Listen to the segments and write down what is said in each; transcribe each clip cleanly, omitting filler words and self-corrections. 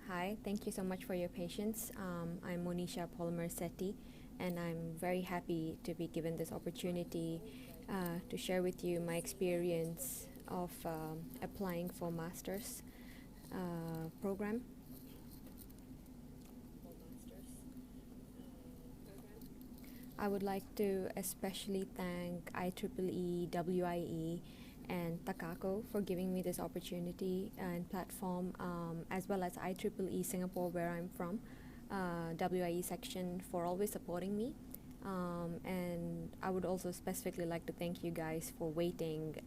Hi, thank you so much for your patience. I'm Monisha Polamerasetti, and I'm very happy to be given this opportunity to share with you my experience of applying for master's program. I would like to especially thank IEEE, WIE, and Takako for giving me this opportunity and platform, as well as IEEE Singapore, where I'm from, WIE section for always supporting me. And I would also specifically like to thank you guys for waiting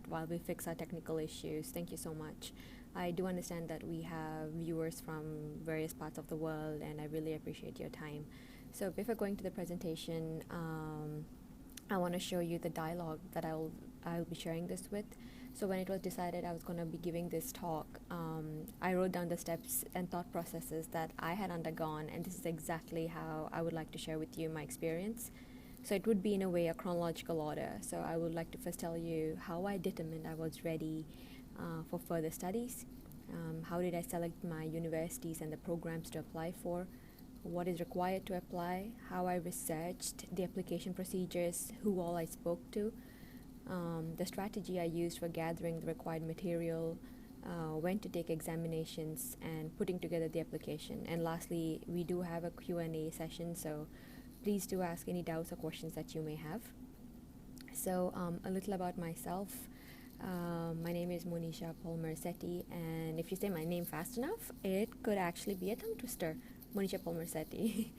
while we fix our technical issues. Thank you so much. I do understand that we have viewers from various parts of the world, and I really appreciate your time. So before going to the presentation, I want to show you the dialogue that I'll be sharing this with. So when it was decided I was going to be giving this talk, I wrote down the steps and thought processes that I had undergone, and this is exactly how I would like to share with you my experience. So it would be in a way a chronological order. So I would like to first tell you how I determined I was ready for further studies. How did I select my universities and the programs to apply for? What is required to apply, how I researched the application procedures, who all I spoke to, the strategy I used for gathering the required material, when to take examinations, and putting together the application. And lastly, we do have a Q&A session, so please do ask any doubts or questions that you may have. So a little about myself. My name is Monisha Polamerasetti, and if you say my name fast enough, it could actually be a tongue twister. Monisha Polamerasetti.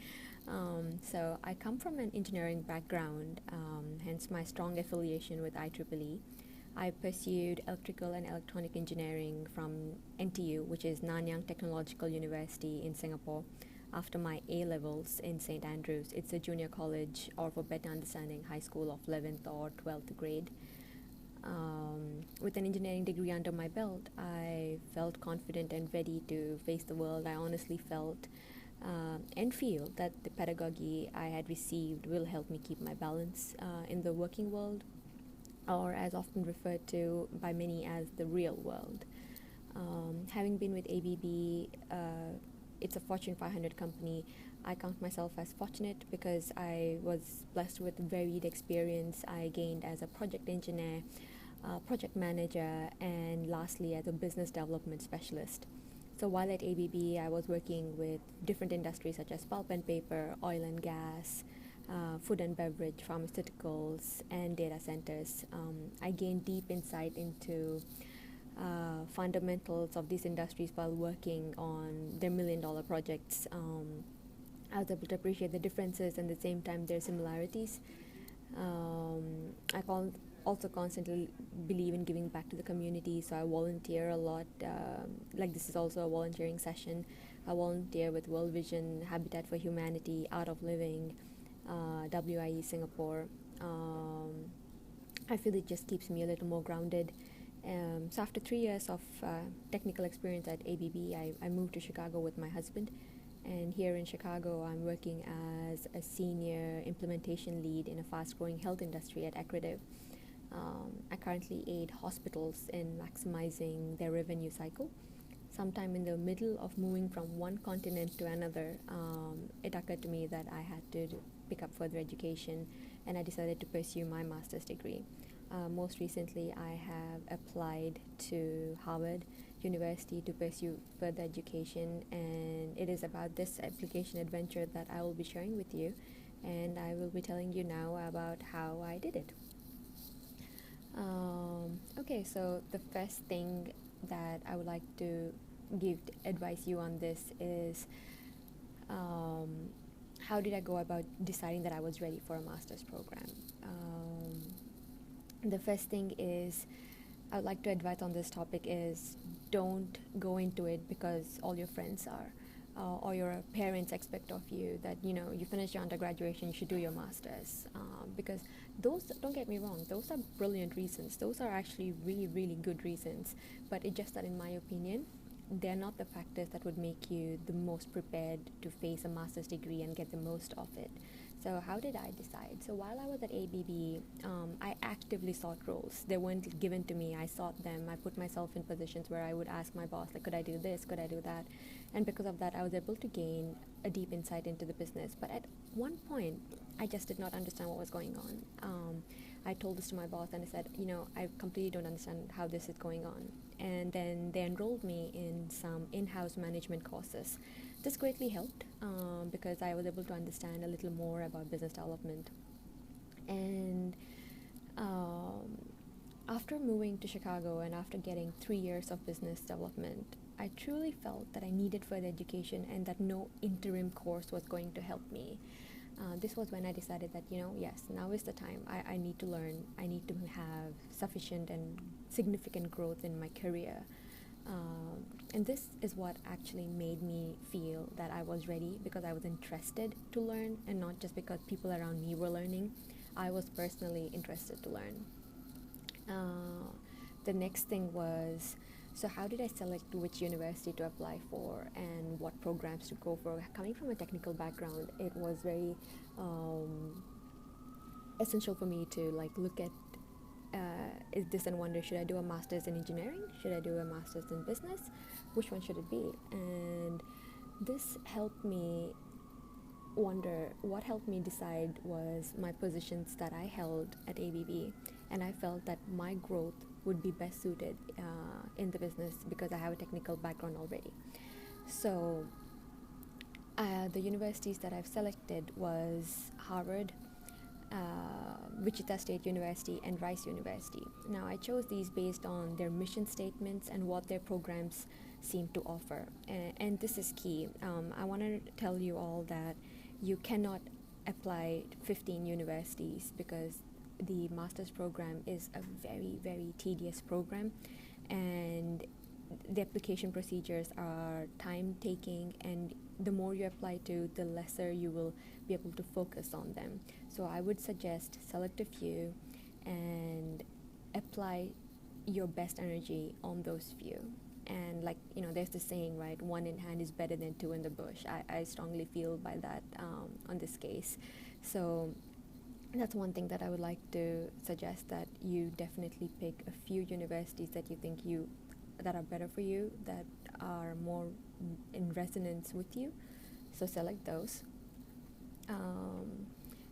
So I come from an engineering background, hence my strong affiliation with IEEE. I pursued electrical and electronic engineering from NTU, which is Nanyang Technological University in Singapore, after my A-levels in St. Andrews. It's a junior college, or for better understanding, high school of 11th or 12th grade. With an engineering degree under my belt, I felt confident and ready to face the world. I honestly felt and feel that the pedagogy I had received will help me keep my balance in the working world, or as often referred to by many as the real world. Having been with ABB, it's a Fortune 500 company. I count myself as fortunate because I was blessed with varied experience I gained as a project engineer, project manager, and lastly as a business development specialist. So while at ABB, I was working with different industries such as pulp and paper, oil and gas, food and beverage, pharmaceuticals, and data centers. I gained deep insight into fundamentals of these industries while working on their million-dollar projects. I was able to appreciate the differences and at the same time their similarities. I also constantly believe in giving back to the community, so I volunteer a lot. Like this is also a volunteering session. I volunteer with World Vision, Habitat for Humanity, Art of Living, WIE Singapore. I feel it just keeps me a little more grounded. So after 3 years of technical experience at ABB, I moved to Chicago with my husband. And here in Chicago, I'm working as a senior implementation lead in a fast-growing health industry at Accrediv. I currently aid hospitals in maximizing their revenue cycle. Sometime in the middle of moving from one continent to another, it occurred to me that I had to pick up further education, and I decided to pursue my master's degree. Most recently, I have applied to Harvard University to pursue further education, and it is about this application adventure that I will be sharing with you, and I will be telling you now about how I did it. Okay, so the first thing that I would like to advise you on this is how did I go about deciding that I was ready for a master's program. The first thing is I would like to advise on this topic is don't go into it because all your friends are or your parents expect of you that you finish your undergraduation, you should do your masters, because those, don't get me wrong, those are brilliant reasons, those are actually really really good reasons, but it's just that in my opinion they're not the factors that would make you the most prepared to face a master's degree and get the most of it. So how did I decide? So while I was at ABB, I actively sought roles. They weren't given to me. I sought them. I put myself in positions where I would ask my boss, like, could I do this? Could I do that? And because of that, I was able to gain a deep insight into the business. But at one point, I just did not understand what was going on. I told this to my boss and I said, I completely don't understand how this is going on. And then they enrolled me in some in-house management courses. This greatly helped because I was able to understand a little more about business development. And after moving to Chicago and after getting 3 years of business development, I truly felt that I needed further education and that no interim course was going to help me. This was when I decided that, yes, now is the time. I need to learn. I need to have sufficient and significant growth in my career. And this is what actually made me feel that I was ready, because I was interested to learn and not just because people around me were learning. I was personally interested to learn. The next thing was, so how did I select which university to apply for and what programs to go for? Coming from a technical background, it was very essential for me to look at, is this and wonder, should I do a master's in engineering? Should I do a master's in business? Which one should it be? And this helped me wonder. What helped me decide was my positions that I held at ABB, and I felt that my growth would be best suited in the business because I have a technical background already. So the universities that I've selected was Harvard, Wichita State University, and Rice University. Now, I chose these based on their mission statements and what their programs seem to offer. And this is key. I want to tell you all that you cannot apply 15 universities because the master's program is a very, very tedious program, and the application procedures are time-taking, and the more you apply to, the lesser you will be able to focus on them. So I would suggest select a few and apply your best energy on those few. And there's the saying, right? One in hand is better than two in the bush. I strongly feel by that on this case. So that's one thing that I would like to suggest, that you definitely pick a few universities that you think that are better for you, that are more in resonance with you. So select those.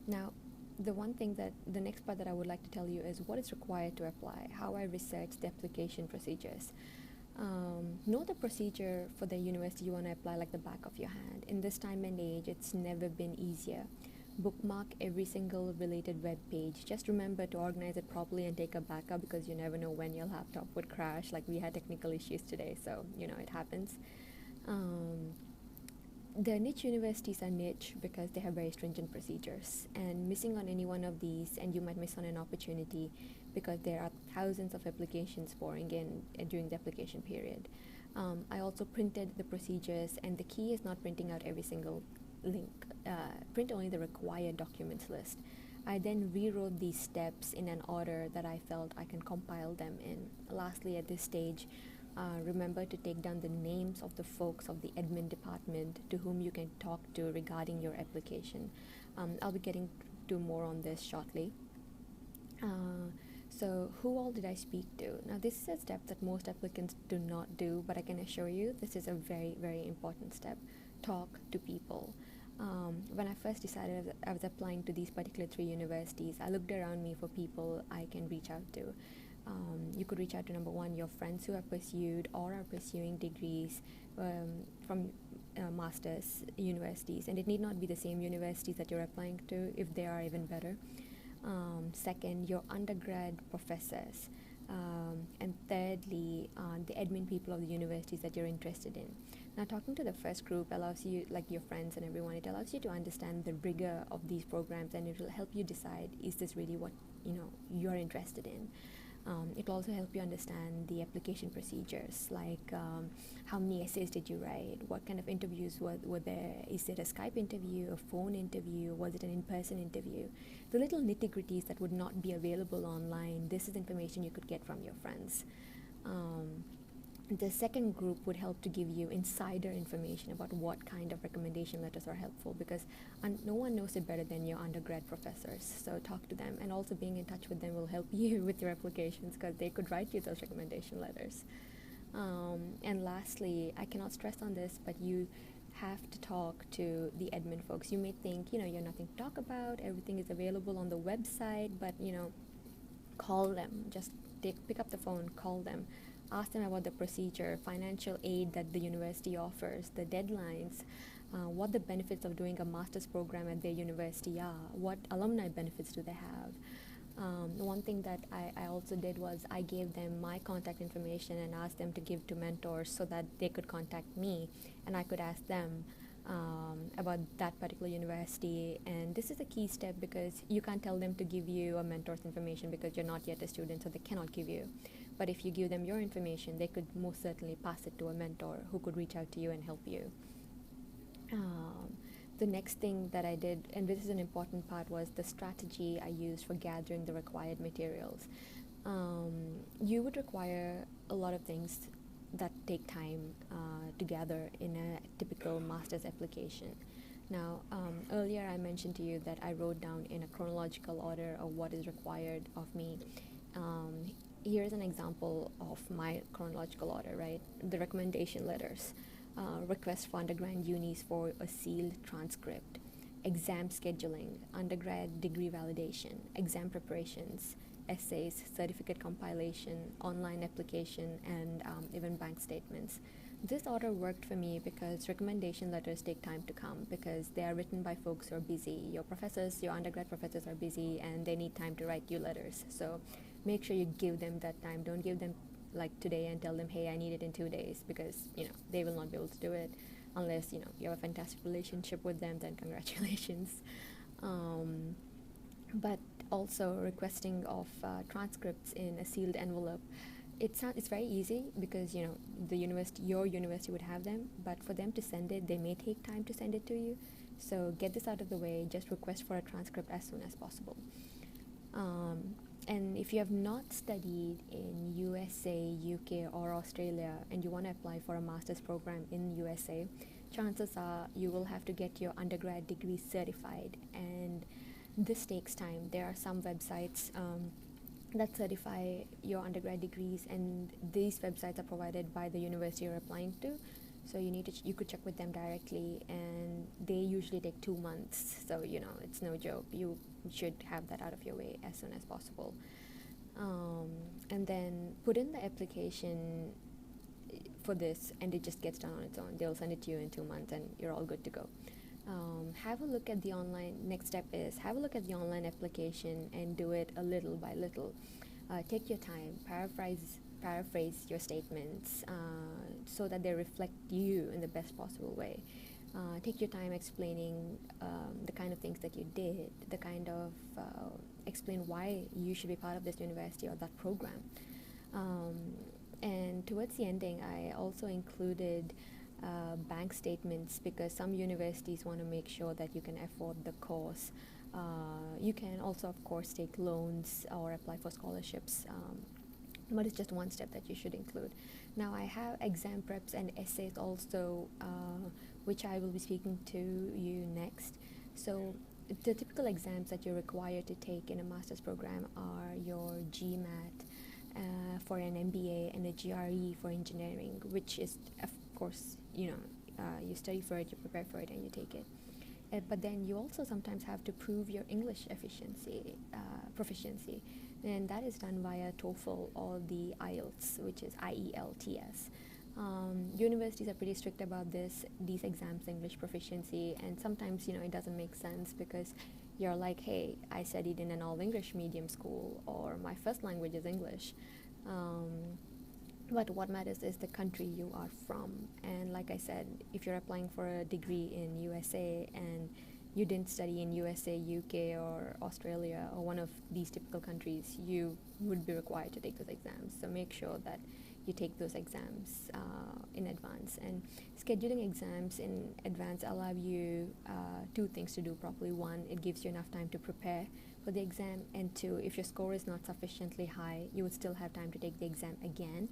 Now, the next part that I would like to tell you is what is required to apply, how I research the application procedures. Know the procedure for the university you want to apply like the back of your hand. In this time and age, it's never been easier. Bookmark every single related web page. Just remember to organize it properly and take a backup, because you never know when your laptop would crash. Like we had technical issues today, so it happens. The niche universities are niche because they have very stringent procedures, and missing on any one of these and you might miss on an opportunity because there are thousands of applications pouring in during the application period. I also printed the procedures, and the key is not printing out every single link. Print only the required documents list. I then rewrote these steps in an order that I felt I can compile them in. Lastly, at this stage, remember to take down the names of the folks of the admin department to whom you can talk to regarding your application. I'll be getting to more on this shortly. So who all did I speak to? Now, this is a step that most applicants do not do, but I can assure you this is a very, very important step. Talk to people. When I first decided I was applying to these particular 3 universities, I looked around me for people I can reach out to. You could reach out to, number one, your friends who have pursued or are pursuing degrees from master's universities, and it need not be the same universities that you're applying to if they are even better. Second, your undergrad professors. And thirdly, the admin people of the universities that you're interested in. Now, talking to the first group allows you, like your friends and everyone, it allows you to understand the rigor of these programs, and it will help you decide, is this really what you're interested in. It will also help you understand the application procedures, like how many essays did you write, what kind of interviews were there, is it a Skype interview, a phone interview, was it an in-person interview. The little nitty-gritties that would not be available online, this is information you could get from your friends. The second group would help to give you insider information about what kind of recommendation letters are helpful, because no one knows it better than your undergrad professors. So talk to them, and also being in touch with them will help you with your applications, because they could write you those recommendation letters. And lastly, I cannot stress on this, but you have to talk to the admin folks. You may think, you have nothing to talk about, everything is available on the website, but call them. Just pick up the phone, call them, ask them about the procedure, financial aid that the university offers, the deadlines, what the benefits of doing a master's program at their university are, what alumni benefits do they have. One thing that I also did was I gave them my contact information and asked them to give to mentors so that they could contact me and I could ask them about that particular university. And this is a key step, because you can't tell them to give you a mentor's information because you're not yet a student, so they cannot give you. But if you give them your information, they could most certainly pass it to a mentor who could reach out to you and help you. The next thing that I did, and this is an important part, was the strategy I used for gathering the required materials. You would require a lot of things that take time to gather in a typical master's application. Now, earlier I mentioned to you that I wrote down in a chronological order of what is required of me. Here's an example of my chronological order, right? The recommendation letters. Request for undergrad unis for a sealed transcript, exam scheduling, undergrad degree validation, exam preparations, essays, certificate compilation, online application, and even bank statements. This order worked for me because recommendation letters take time to come, because they are written by folks who are busy. Your professors, your undergrad professors are busy and they need time to write you letters. So make sure you give them that time. Don't give them like today and tell them, hey, I need it in 2 days, because they will not be able to do it unless you have a fantastic relationship with them. Then congratulations. But also requesting of transcripts in a sealed envelope. It's very easy, because your university would have them, but for them to send it, they may take time to send it to you. So get this out of the way. Just request for a transcript as soon as possible. And if you have not studied in USA, UK, or Australia, and you want to apply for a master's program in USA, chances are you will have to get your undergrad degree certified, and this takes time. There are some websites that certify your undergrad degrees, and these websites are provided by the university you're applying to. So you could check with them directly, and they usually take 2 months. So it's no joke. You should have that out of your way as soon as possible. And then put in the application for this, and it just gets done on its own. They'll send it to you in 2 months, and you're all good to go. Have a look at the online. Next step is have a look at the online application and do it a little by little. Take your time. Paraphrase your statements so that they reflect you in the best possible way. Take your time explaining the kind of things that you did, the kind of explain why you should be part of this university or that program. And towards the ending, I also included bank statements, because some universities want to make sure that you can afford the course. You can also, of course, take loans or apply for scholarships. But it's just one step that you should include. Now, I have exam preps and essays also, which I will be speaking to you next. So the typical exams that you're required to take in a master's program are your GMAT for an MBA and a GRE for engineering, which is, of course, you study for it, you prepare for it, and you take it. But then you also sometimes have to prove your English proficiency, and that is done via TOEFL or the IELTS, which is IELTS. Universities are pretty strict about these exams, English proficiency, and sometimes it doesn't make sense, because you're like, hey, I studied in an all-English medium school, or my first language is English. But what matters is the country you are from. And like I said, if you're applying for a degree in USA and you didn't study in USA, UK, or Australia, or one of these typical countries, you would be required to take those exams. So make sure that you take those exams in advance. And scheduling exams in advance allow you 2 things to do properly. 1, it gives you enough time to prepare for the exam, and 2, if your score is not sufficiently high, you would still have time to take the exam again.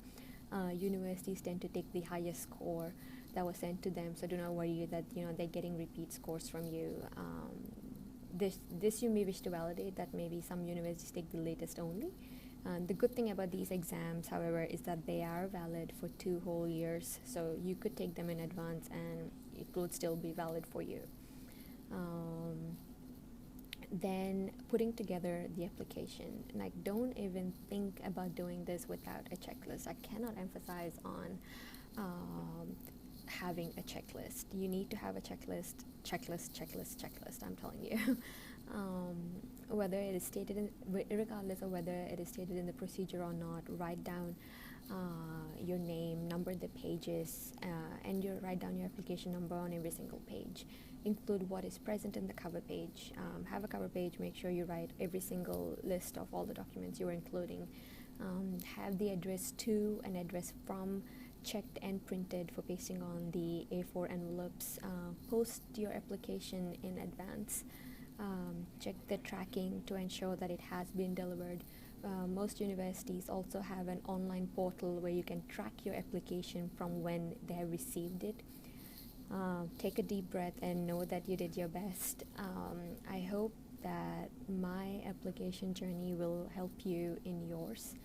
universities tend to take the highest score that was sent to them. So do not worry that they're getting repeat scores from you. This you may wish to validate that maybe some universities take the latest only. The good thing about these exams, however, is that they are valid for 2 whole years. So you could take them in advance and it would still be valid for you. Then putting together the application. Like, don't even think about doing this without a checklist. I cannot emphasize on having a checklist. You need to have a checklist. I'm telling you. Whether it is stated regardless of whether it is stated in the procedure or not, write down your name, number the pages, and write down your application number on every single page. Include what is present in the cover page. Have a cover page, make sure you write every single list of all the documents you are including. Have the address to and address from checked and printed for pasting on the A4 envelopes. Post your application in advance. Check the tracking to ensure that it has been delivered. Most universities also have an online portal where you can track your application from when they have received it. Take a deep breath and know that you did your best. I hope that my application journey will help you in yours,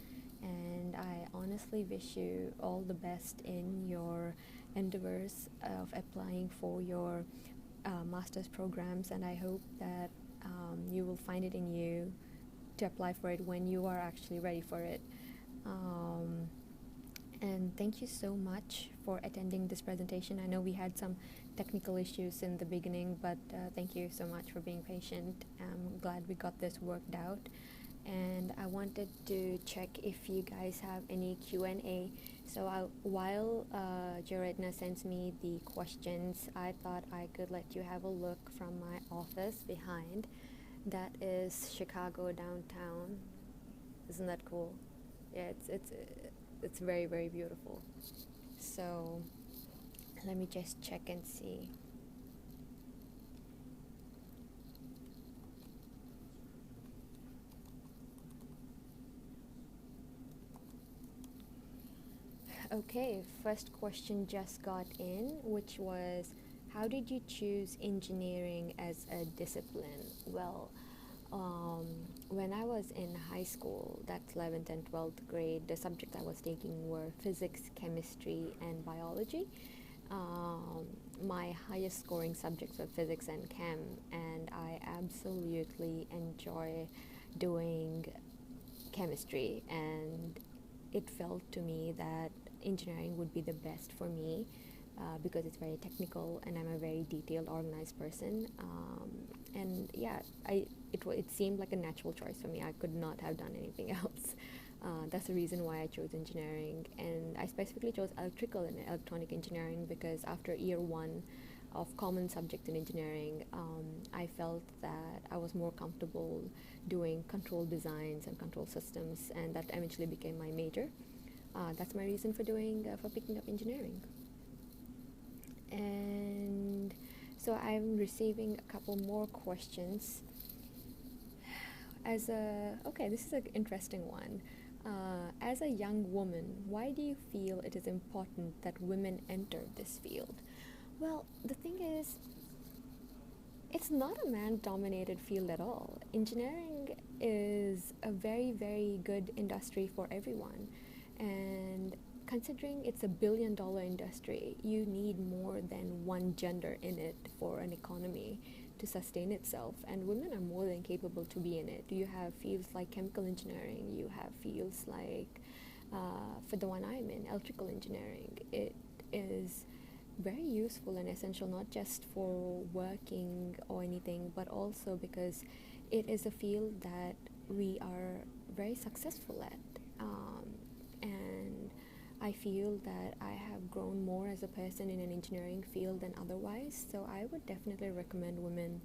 and I honestly wish you all the best in your endeavors of applying for your master's programs, and I hope that you will find it in you to apply for it when you are actually ready for it. And thank you so much for attending this presentation. I know we had some technical issues in the beginning, but thank you so much for being patient. I'm glad we got this worked out. And I wanted to check if you guys have any Q&A. So while Jaredna sends me the questions, I thought I could let you have a look from my office behind. That is Chicago downtown. Isn't that cool? Yeah, it's very, very beautiful. So let me just check and see. Okay, first question just got in, which was, how did you choose engineering as a discipline? Well, when I was in high school, that's 11th and 12th grade, the subjects I was taking were physics, chemistry, and biology. My highest scoring subjects were physics and chem, and I absolutely enjoy doing chemistry, and it felt to me that engineering would be the best for me because it's very technical and I'm a very detailed, organized person. And yeah, it seemed like a natural choice for me. I could not have done anything else. That's the reason why I chose engineering, and I specifically chose electrical and electronic engineering because after year 1 of common subject in engineering, I felt that I was more comfortable doing control designs and control systems, and that eventually became my major. That's my reason for picking up engineering. And so I'm receiving a couple more questions. Okay, this is an interesting one. As a young woman, why do you feel it is important that women enter this field? Well, the thing is, it's not a man-dominated field at all. Engineering is a very, very good industry for everyone. And considering it's $1 billion industry, you need more than one gender in it for an economy to sustain itself, and women are more than capable to be in it. You have fields like chemical engineering, you have fields like, for the one I'm in, electrical engineering. It is very useful and essential, not just for working or anything, but also because it is a field that we are very successful at. And I feel that I have grown more as a person in an engineering field than otherwise, so I would definitely recommend women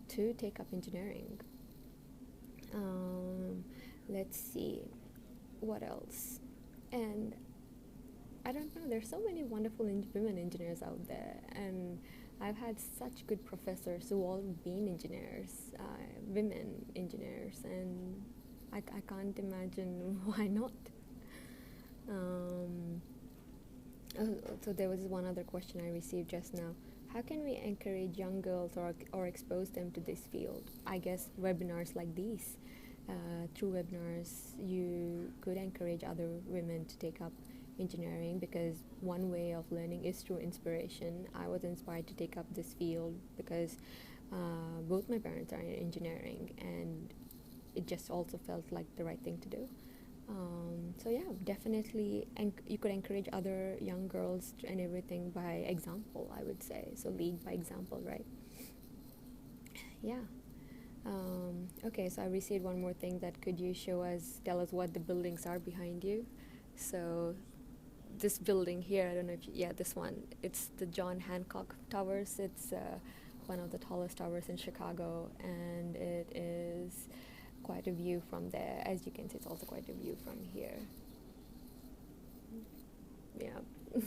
to take up engineering. Let's see, what else? And I don't know, there's so many wonderful women engineers out there, and I've had such good professors who all been engineers, women engineers, and I can't imagine why not. Um, so there was one other question I received just now. How can we encourage young girls or expose them to this field? I guess webinars like these. Through webinars, you could encourage other women to take up engineering, because one way of learning is through inspiration. I was inspired to take up this field because both my parents are in engineering, and it just also felt like the right thing to do. So yeah, definitely, you could encourage other young girls and everything by example, I would say. So lead by example, right? Yeah. Okay, so I received one more thing, that could you tell us what the buildings are behind you? So this building here, I don't know if yeah, this one, it's the John Hancock Towers. It's one of the tallest towers in Chicago, and it is quite a view from there. As you can see, it's also quite a view from here. Yeah.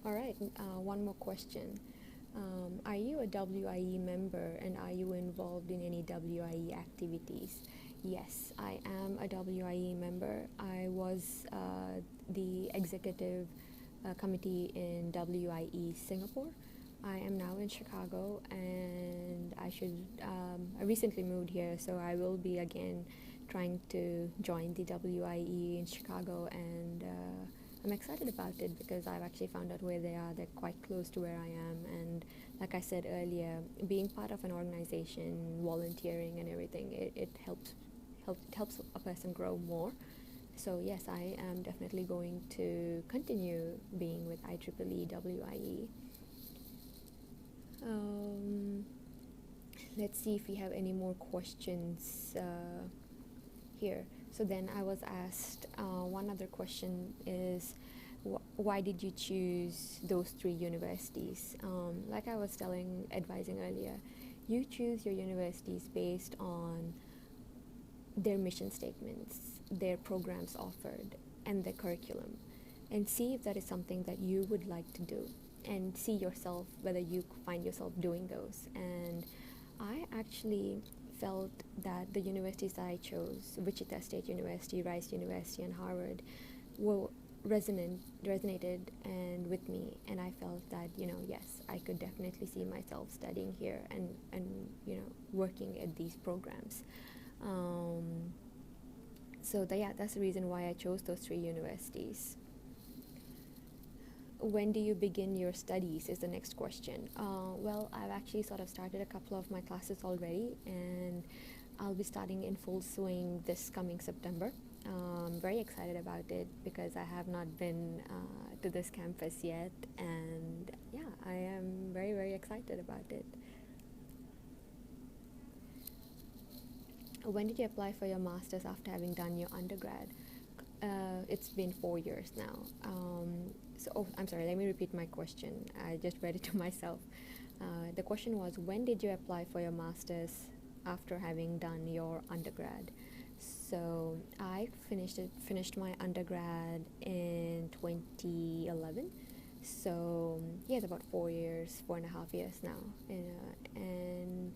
All right, one more question. Are you a WIE member, and are you involved in any WIE activities? Yes, I am a WIE member. I was the executive committee in WIE Singapore. I am now in Chicago, and I recently moved here, so I will be again trying to join the WIE in Chicago, and I'm excited about it because I've actually found out where they are. They're quite close to where I am, and like I said earlier, being part of an organization, volunteering and everything, it helps a person grow more. So yes, I am definitely going to continue being with IEEE WIE. Let's see if we have any more questions here. So then I was asked, one other question is, why did you choose those three universities? Like I was advising earlier, you choose your universities based on their mission statements, their programs offered, and their curriculum, and see if that is something that you would like to do, and see yourself, whether you find yourself doing those. And I actually felt that the universities that I chose, Wichita State University, Rice University, and Harvard, were resonated and with me, and I felt that, yes, I could definitely see myself studying here and working at these programs. That's the reason why I chose those three universities. When do you begin your studies is the next question. Well, I've actually sort of started a couple of my classes already, and I'll be starting in full swing this coming September. I'm very excited about it because I have not been to this campus yet, and yeah, I am very, very excited about it. When did you apply for your master's after having done your undergrad? It's been 4 years now. I'm sorry, let me repeat my question. I just read it to myself. The question was, when did you apply for your master's after having done your undergrad? So I finished my undergrad in 2011. So yeah, it's about 4 years, 4.5 years now. And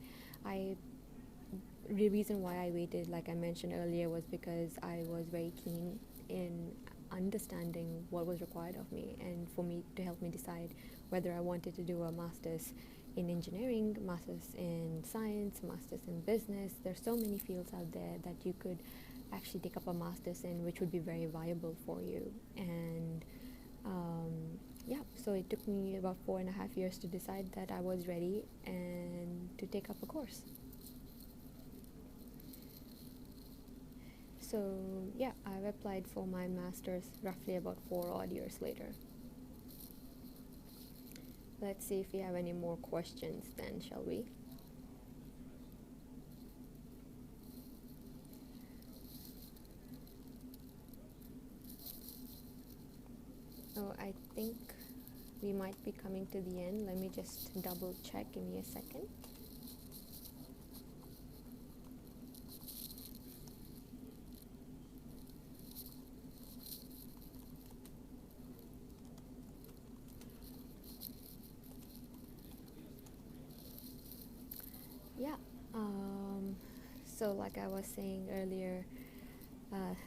the reason why I waited, like I mentioned earlier, was because I was very keen in understanding what was required of me, and for me to help me decide whether I wanted to do a master's in engineering, master's in science, master's in business. There's so many fields out there that you could actually take up a master's in, which would be very viable for you. And so it took me about 4.5 years to decide that I was ready and to take up a course. So yeah, I've applied for my master's roughly about 4 odd years later. Let's see if we have any more questions then, shall we? Oh, I think we might be coming to the end. Let me just double check. Give me a second. Yeah. So like I was saying earlier,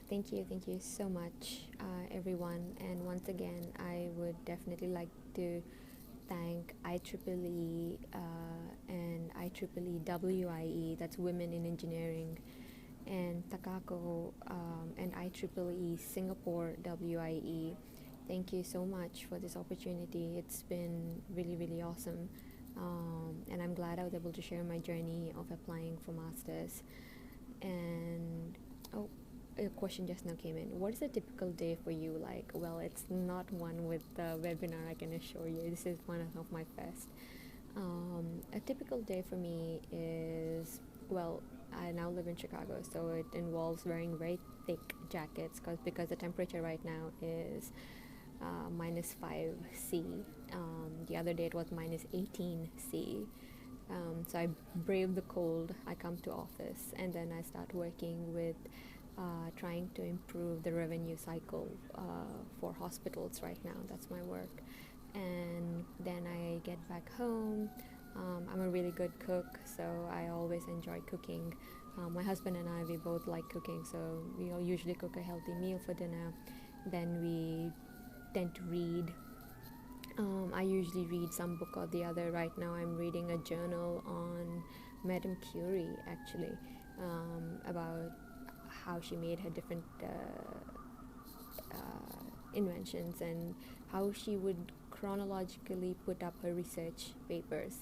Thank you so much, everyone. And once again, I would definitely like to thank IEEE and IEEE WIE, that's Women in Engineering, and Takako and IEEE Singapore WIE. Thank you so much for this opportunity. It's been really, really awesome. And I'm glad I was able to share my journey of applying for masters. And oh, a question just now came in. What is a typical day for you like? Well, it's not one with the webinar, I can assure you. This is one of my best. A typical day for me is, well, I now live in Chicago, so it involves wearing very thick jackets because the temperature right now is minus 5 C. The other day it was minus 18 C. So I brave the cold. I come to office and then I start working with trying to improve the revenue cycle for hospitals right now. That's my work. And then I get back home. I'm a really good cook, so I always enjoy cooking. My husband and I, we both like cooking, so we all usually cook a healthy meal for dinner. Then we tend to read. I usually read some book or the other. Right now, I'm reading a journal on Madame Curie, actually, about how she made her different inventions and how she would chronologically put up her research papers.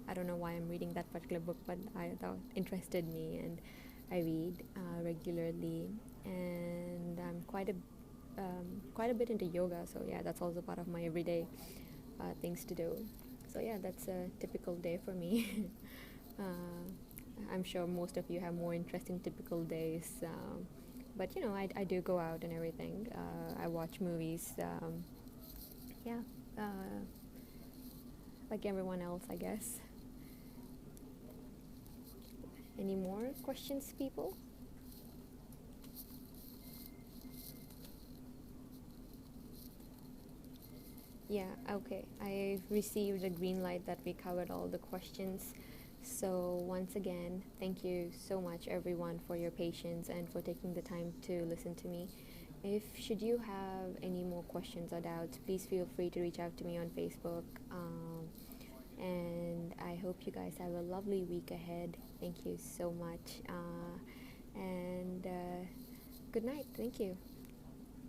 I don't know why I'm reading that particular book, but I thought interested me, and I read regularly. And I'm quite a bit into yoga, so yeah, that's also part of my everyday things to do. So yeah, that's a typical day for me. I'm sure most of you have more interesting typical days, but you know, I do go out and everything. I watch movies. Yeah, uh, like everyone else, I guess. Any more questions, people? Yeah, okay. I received a green light that we covered all the questions. So, once again, thank you so much, everyone, for your patience and for taking the time to listen to me. If should you have any more questions or doubts, please feel free to reach out to me on Facebook. And I hope you guys have a lovely week ahead. Thank you so much. And good night. Thank you.